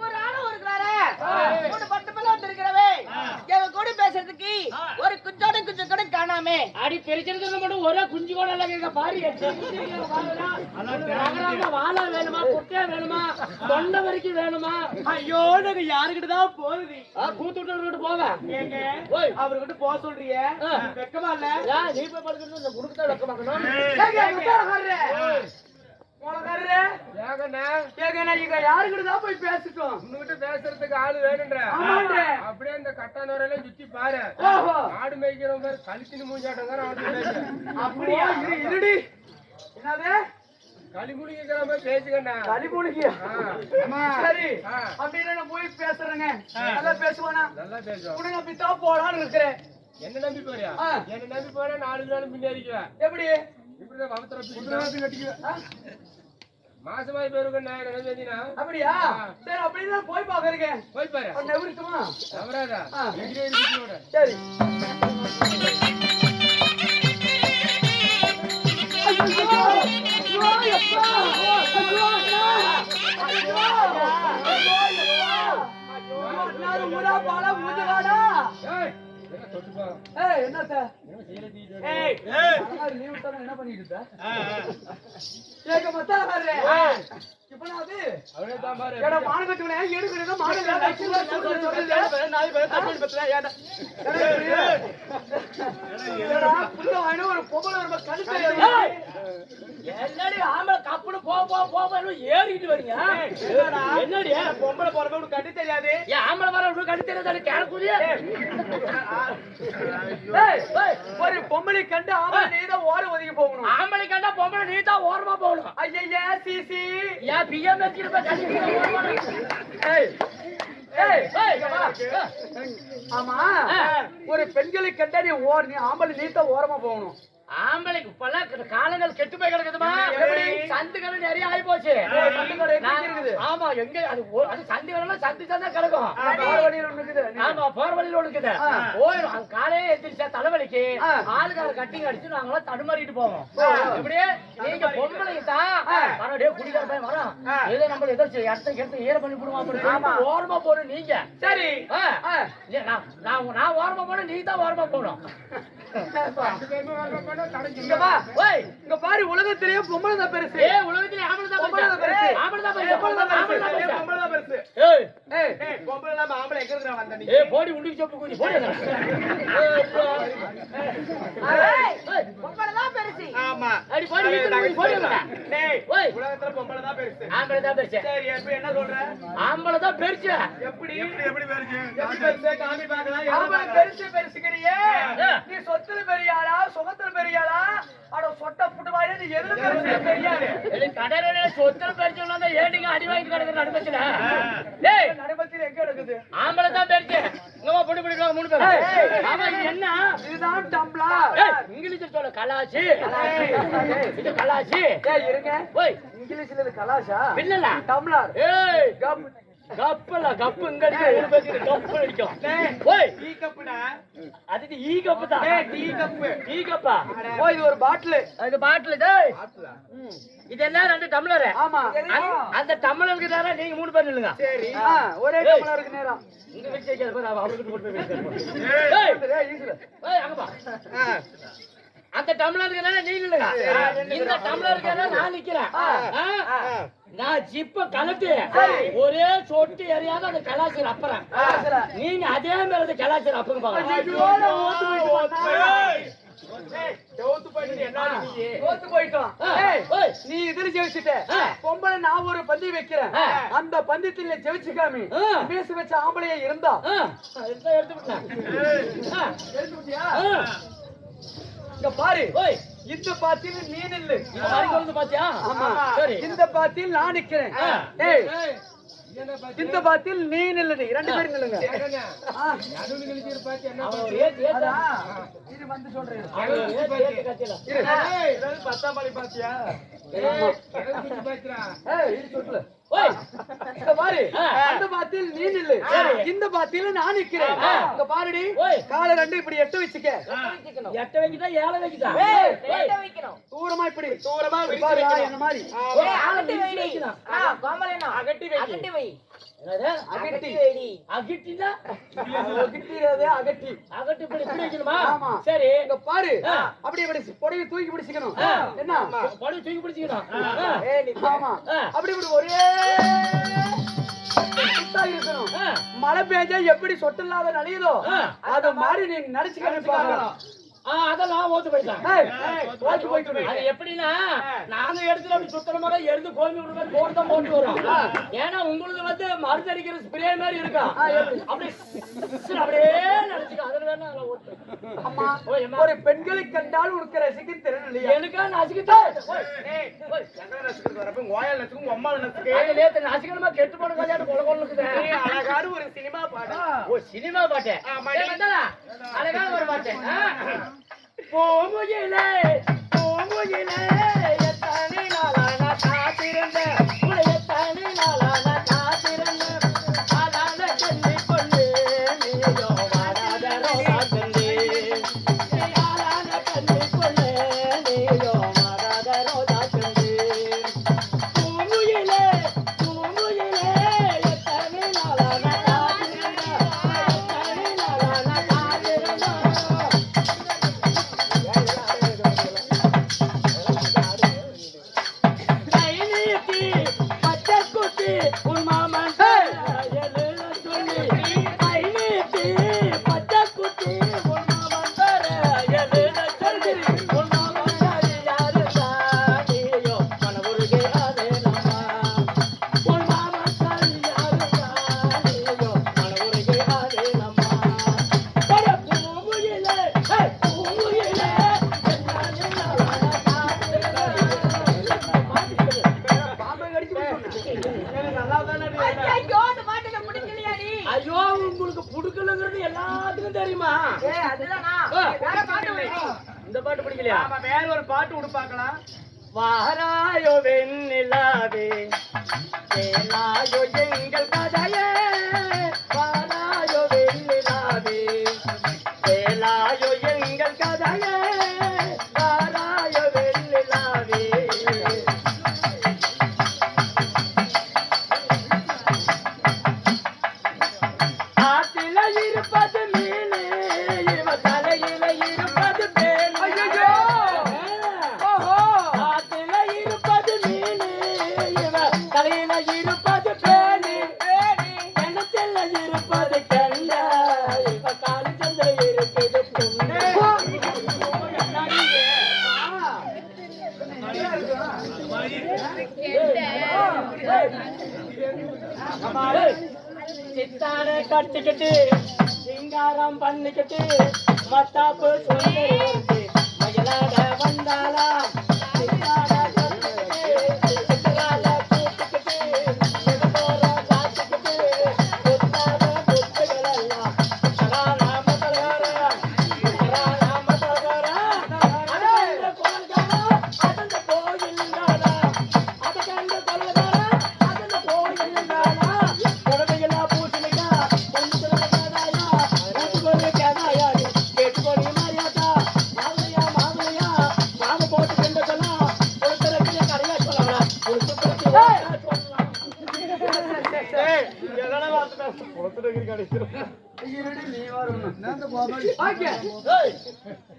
ஒரு ஆளு இருக்கிறாரு ஒரு 10 பேர் வந்திருக்கிறவே எங்க கூட பேசுறதுக்கு ஒரு குஞ்சோட குஞ்சம் கூட காணாமே அடி பெருச்சிருக்கிறது மட்டும் ஒரே குஞ்சு கூட இல்ல பாரு வாழை வேணுமா குட்டையா வேணுமா தொண்டை வரைக்கும் வேணுமா ஐயோ எனக்கு யாருக்கிட்டதான் போகுது கூத்துட்டு போவேன் அவர்கிட்ட போக சொல்றீங்க வெக்கமா இல்ல நீ போய் படுக்கிறது குடுக்கத்தான் வெக்க பார்க்கணும் யாருக்கிட்டதான் போய் பேசிட்டோம் உன்கிட்ட பேசுறதுக்கு ஆளு வேணுன்ற அப்படியே இந்த கட்டானோரெல்லாம் சுத்தி பாரு ஆடு மேய்க்கிற மாதிரி கழிச்சுன்னு மூஞ்சாட்டங்க அப்படியா இருடி என்னது களிமுடிக்கிற மாதிரி பேசுகண்ணா களிமுடிக்கியா சரி அப்படின்னு நான் போய் பேசுறேங்க நல்லா பேசுவானா நல்லா பேசுவோம் உடனே நம்பித்தான் போலான்னு இருக்கிறேன் என்ன நம்பி போறியா என்ன நம்பி போற 4 நாள் முன்னேறிக்குவேன் எப்படி இப்படிதான் வளர்த்துற கட்டிக்குவேன் மாசமாய் பேருக்கண்ணா நினைச்சீனா அப்படியா சரி அப்படிதான் போய் பாக்குறீங்க போய் பாரு நவருக்குமா நவராதா சரி என்ன பண்ணிட்டு ஒரு என்னடி ஆம்பளை கப்புனு போ ஏறிட்டு வரீங்க என்னடி பொம்பளை போறப்ப கண்டு தெரியாது ஏன் ஆம்பளை வர கண்டு தெரியாது கேட்கக்கூடிய ஒரு பொம்பளை கண்டு ஆம்பளை நீதான் ஓர ஒதுக்கி போகணும் ஆம்பளை கண்டா பொம்பளை நீதான் ஓரமா போகணும் ஐயா சிசி ஏன் பிஎம் ஆமா ஒரு பெண்களை கண்டா நீ ஆம்பளை நீதான் ஓரமா போகணும் ஆம்பளைக்கு பல காலங்கள் கெட்டு போய் கிடக்குதுமா சந்துகள் நிறைய ஆகி போச்சு ஆமா எங்க அது சந்துகள் சந்து சந்தா கிடக்கும் ஆமா போற வழியில இருக்குது போயிடும் காலையே எந்திரிச்சா தலைவலிக்கு ஆளுக்கார கட்டிங் அடிச்சு நாங்களாம் தடுமாறிட்டு போவோம் இப்படியே நீங்க பொம்பளைக்கு தான் மறுபடியும் குடிக்கிற பையன் வரோம் ஏதோ நம்மள எதிர்த்து இடத்த ஈர பண்ணி விடுவோம் ஓரமா போகணும் நீங்க சரி நான் ஓரமா போனேன் நீ தான் ஓரமா போகணும் இங்க பாரு உலகத்திலேயே பொம்பளை தான் பெருசு உலகத்திலே ஆம்பளை தான் பெருசு ஆம்பளை தான் பெருசு பொம்பளை தான் பெருசு பொம்பளை இல்லாம ஆம்பளை எங்க இருக்கிற வந்த நீ போடி உண்டிக்கு சொப்பு கூடி போடி பொம்பளை தான் பெருசு ஆமா அடி போடி போடி டேய் உலகத்துல பொம்பளை தான் பெருசு ஆம்பளை தான் பெருசு சரி இப்ப என்ன சொல்ற ஆம்பளை தான் பெருசு எப்படி பெருசு எப்படி பெருசு காமி பார்க்கலாம் ஆம்பளை பெருசு பெருசுங்கறியே நீ சொத்துல பெரியாளா சுகத்துல பெரியாளா அட சொட்ட புட்டு வாயில நீ எதுல பெருசு பெரியாளே கடறே சொத்துல பெருசு சொன்னா ஏண்டிங்க அடி வாங்கி கிடக்குற நடுமத்தில டேய் நடுமத்தில எங்க இருக்குது ஆம்பளை தான் பெருசு இங்கமா பொடி பொடிக்குவாங்க 3 பேர் ஆமா இது என்ன இதுதான் டம்ளர் இங்கிலீஷ்ல சொல்ல கலாச்சி இது கலாச்சி டேய் இருங்க ஓய் இங்கிலீஷ்ல இது கலாச்சா இல்லல டம்ளர் ஏய் கப்பல கப்பு இங்க இருக்கு கப்பு அடிக்கும் ஓய் டீ கப்புடா அது ஈ கப்பு தான் டீ கப்பா ஓ இது ஒரு பாட்டில் அது பாட்டில் டேய் இது என்ன 2 டம்ளர் ஆமா அந்த டம்ளருக்கு நேரா நீங்க 3 பேர் நில்லுங்க சரி ஒரே டம்ளருக்கு நேரா இங்க வெச்சு கேக்குற பாரு அவருக்கு போட்டு போய் ஏய் ஈஸ்வர ஏய் அங்க பா அந்த டம்ளருக்கு நேரா நீ நில்லுங்க இந்த டம்ளருக்கு நேரா நான் நிக்கிறேன் நான் ஜிப்ப கலட்டு ஒரே சொட்டு எரியாத அந்த கலாச்சர் அப்பறேன் நீங்க அதே மாதிரி கலாச்சர் அப்பங்க பாருங்க நீ இதுல ஜெயிச்சுட்ட பொம்பளை நான் ஒரு பந்தி வைக்கிறேன் அந்த பந்தயத்துல ஜெயிச்சுக்காமி பேச வச்ச ஆம்பளைய இருந்தா இங்க பாரு இந்த பாத்தியில் நீ நில்லு பாத்தியா இந்த பாத்தியில் நான் நிக்கிறேன் இந்த பாத்தியில் நீ நில்லுடி 2 பேரும் நில்லுங்க இது வந்து சொல்றேன் பத்தாம் பாத்தியா இது சொல்லு ஓய் இங்க பாரு அந்த பாத்தியில் நீ நில்லு இந்த பாத்தியில நான் நிக்கிறேன் இங்க பாருடி காலை ரெண்டு இப்படி எட்டு வச்சுக்க எட்ட வைக்கிட்டா ஏழை வைக்கிட்டா தூரமா இப்படி தூரமா பாரு இந்த மாதிரி அகட்டி வைக்கணும் அகட்டி வை என்னது அகட்டி அகட்டினா அகட்டிறது அகட்டி அகட்டி இப்படி இப்படி வைக்கணுமா ஆமா. சரி இங்க பாரு அப்படி இப்படி புடவை தூக்கி பிடிச்சுக்கணும் என்ன படு தூக்கி பிடிச்சிக்கணும் ஆமா அப்படி இப்படி ஒரே சுத்தா இருக்கணும் மழை பெஞ்சா எப்படி சொட்டு இல்லாத நனையுதோ அத மாதிரி நீ நினைச்சுக்கிட்டு பாக்கலாம் அதெல்லாம் ஓத்து போயிட்டான் அது எப்படின்னா நாங்க எடுத்து அப்படி சுத்தன மாதிரி எடுத்து கோமி விடுற மாதிரி போட்டு போட்டு வரும் ஏன்னா உங்களுக்கு வந்து மருந்து அடிக்கிற ஸ்ப்ரே மாதிரி இருக்கும் அப்படியே அப்படியே நினைச்சுக்க அதுல வேணா ஓட்டு ஒரு பெண்களை கண்டால் உனக்கு ரசிக்க திறன் இல்லையா எனக்கா நசிக்கிட்டா நசிக்கணுமா கெட்டு போன கல்யாணம் கொலை கொள்ளுக்குது அழகான ஒரு சினிமா பாடு ஓ சினிமா பாட்டு அழகான ஒரு பாட்டு பூங்குயிலே பூங்குயிலே எத்தனை நாளா நான் காத்திருந்தேன் உன்னை எத்தனை நாளா நான் காத்திருந்தேன் அதான கண்ணி கொண்டு நீயோ வாடாத ரோசா கண்ணி அதான கண்ணி கொண்டு நீயோ வாடாத ரோசா கண்ணி பூங்குயிலே பூங்குயிலே எத்தனை நாளா நான் காத்திருந்தேன் எத்தனை நாளா நான் காத்திருந்தேன் ஐயோ உங்களுக்கு புடுக்கலங்கிறது எல்லாத்துக்கும் தெரியுமா இந்த பாட்டு பிடிக்கலையா வேற ஒரு பாட்டு உடுப்பாக்கலாம் வாராயோ வெண்ணிலாவே வேலாயோ எங்கள் கதையே வாராயோ வெண்ணிலாவே வேலாயோ எங்கள் கதையே வாராயோ வெண்ணிலாவே ஆத்தில இருப்பது மீனே இவ தலையில இருப்பது பேனே ஆத்தில இருப்பது மீனே இவ தலையில இருப்பது பேனே கிணத்துல இருப்பது கெண்டா இவ காலி சந்தை இருக்குது பொண்ணு சித்தாட கட்டிக்கிட்டு சிங்காரம் பண்ணிக்கிட்டு மத்தாப்பு சொல்லி மயிலாட வந்தாளா சித்தாட கட்டிக்கிட்டு சித்தரால கூட்டிக்கிட்டு சிவபோர காட்டிக்கிட்டு புத்தாத புத்துகளெல்லாம் நாம தலைவர அதந்த கோயில்காரா அதந்த கோயில்காரா அதந்த கோயில்காரா அதந்த கோயில்காரா கொடமையிலா பூசணிக்கா கொஞ்சம் கேடாயா பூத்துக்கொண்டு கேடாயா கேட்டுக்கொண்டு மாறியாட்டா மாமலையா மாமலையா மாம போட்டு கொண்டு சொல்லலாம் ஒருத்தருக்கு கரையா சொல்லலாம் ஒருத்தருக்கு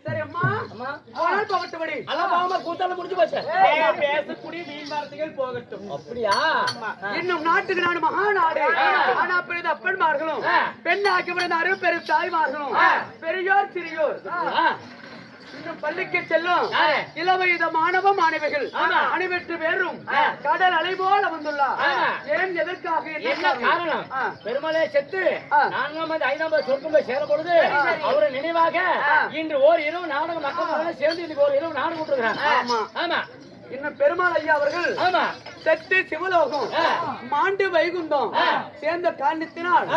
சரி அம்மா ஆனால் பகட்டுபடி பேசக்கூடிய வீண் வார்த்தைகள் போகட்டும் அப்படியா இன்னும் நாட்டுக்கு நாடு மகா நாடு ஆனா பிறந்த அப்பன்மார்களும் பெண் ஆக்கப்படுத்த அறுபது பெரு தாய்மார்களும் பெரியோர் சிறியோர் இன்னும் பள்ளிக்கு செல்லும் இளவயத மாணவ மாணவிகள் அனைவற்று பேரும் கடல் அலை போல வந்துள்ளார் ஏன் எதற்காக என்ன காரணம் பெருமளே செத்து 4ஆம் 5ஆம் சொர்க்கம் போய் சேர பொழுது அவரை நினைவாக இன்று ஓர் இரவு நாடகம் மக்கள் சேர்ந்து இன்னைக்கு ஒரு இரவு நாடகம் விட்டுருக்காங்க ஆமா இன்னும் பெருமாள் ஐயா அவர்கள் ஆமா செத்து சிவலோகம் மாண்டு வைகுந்தம் சேர்ந்த காரணத்தினால்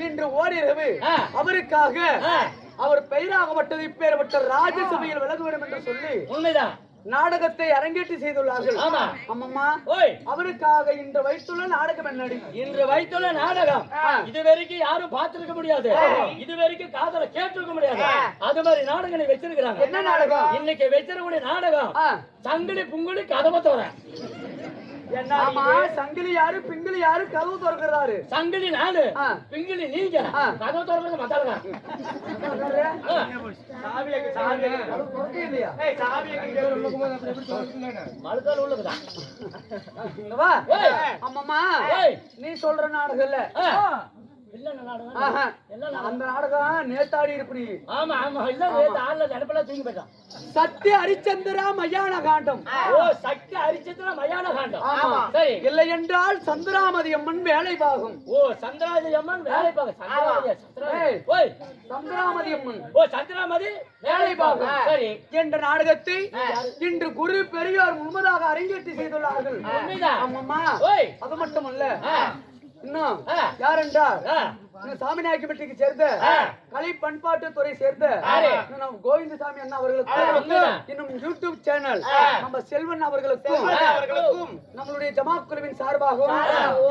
இன்று ஓரிரவு அவருக்காக அவர் பெயராகப்பட்டது இப்பேற்பட்ட ராஜசபையில் விலக வேண்டும் என்று சொல்லி உண்மைதான் நாடகத்தை அரங்கேற்றி செய்துள்ளார்கள். ஆமா. அம்மம்மா, ஓய், அவருக்காக இன்று வைத்துள்ள நாடகம் என்னடி? இன்று வைத்துள்ள நாடகம் இதுவரைக்கும் யாரும் பார்த்திருக்க முடியாது, இதுவரைக்கும் காதல கேட்டிருக்க முடியாது. அது மாதிரி நாடகங்களை வச்சிருக்கிறாங்க. என்ன நாடகம்? இன்னைக்கு வச்சிருக்கக்கூடிய நாடகம் சங்கிலி புங்குலி கதவை தோற. ஆமா, சங்கிலி யாரு பிங்கிலி யாரு கதவு திறக்கிறாரு? சங்கிலி நானு, பிங்கிலி நீங்க. கதவை திறக்கிறது மத்தாளுங்க. மழுக்கால் உள்ளதுதான். அம்மம்மா, நீ சொல்ற நாடகம் இல்ல, இல்ல நாடகம். அந்த நாடகம் நேத்தாடி இருப்பி. ஆமா ஆமா, இல்ல ஆள்ல நடுப்பெல்லாம் தூங்கி போயிட்டான். சத்திய ஹரிச்சந்திரா மயான காண்டம். ஓ, சக்தி ஹரிச்சந்திரா மயான காண்டம். சரி. இல்லை என்றால் சந்திராமதி அம்மன் வேலை பாகும். ஓ, சந்திராமதி அம்மன் வேலை பாகும். சந்திராமதி அம்மன், ஓ, சந்திராமதி வேலை பாகும். சரி. என்ற நாடகத்தை இன்று குரு பெரியோர் முழுவதாக அரங்கேற்றி செய்துள்ளார்கள். ஆமாம்மா, அது மட்டுமல்ல, இன்னும் யார் என்றால் சாமிநாயக்கம்பட்டிக்கு சேர்ந்த கலை பண்பாட்டு துறை சேர்ந்த கோவிந்தசாமி அண்ணா அவர்களுக்கும், இன்னும் யூடியூப் சேனல் நம்ம செல்வன் அவர்களுக்கும், நம்மளுடைய ஜமாத் குழுவின் சார்பாகவும்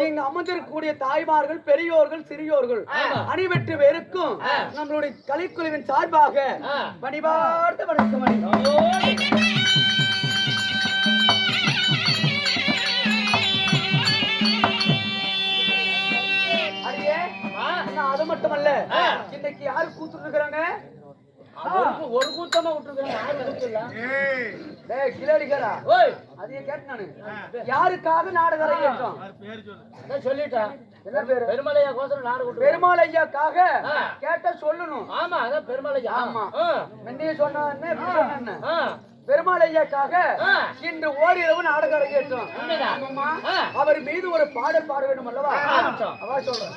இங்கு அமர்ந்திருக்கக்கூடிய தாய்மார்கள், பெரியோர்கள், சிறியோர்கள் அனைவற்று பேருக்கும் நம்மளுடைய கலைக்குழுவின் சார்பாக பணிபார்த்த வணக்கம். அது மட்டுமல்ல, இன்னைக்கு யாரு கூத்து இருக்கிறாங்க? ஒரு கூட்டமா விட்டுருக்காங்க. கிளடிக்காரா, அதையே கேட்டு நானு. யாருக்காக நாடகம் அரங்கேற்றம் சொல்லிட்டேன். என்ன பேரு? பெருமலையா கோசரம் நாடகம். பெருமாள் ஐயாக்காக கேட்ட சொல்லணும். ஆமா, அதான் பெருமலையா. ஆமா, முன்னே சொன்ன பெருமாள் ஐயாக்காக இன்று ஓரிரவு நாடகம் அரங்கேற்றம். அவர் மீது ஒரு பாடல் பாட வேண்டும் அல்லவா? அவா சொல்றேன்.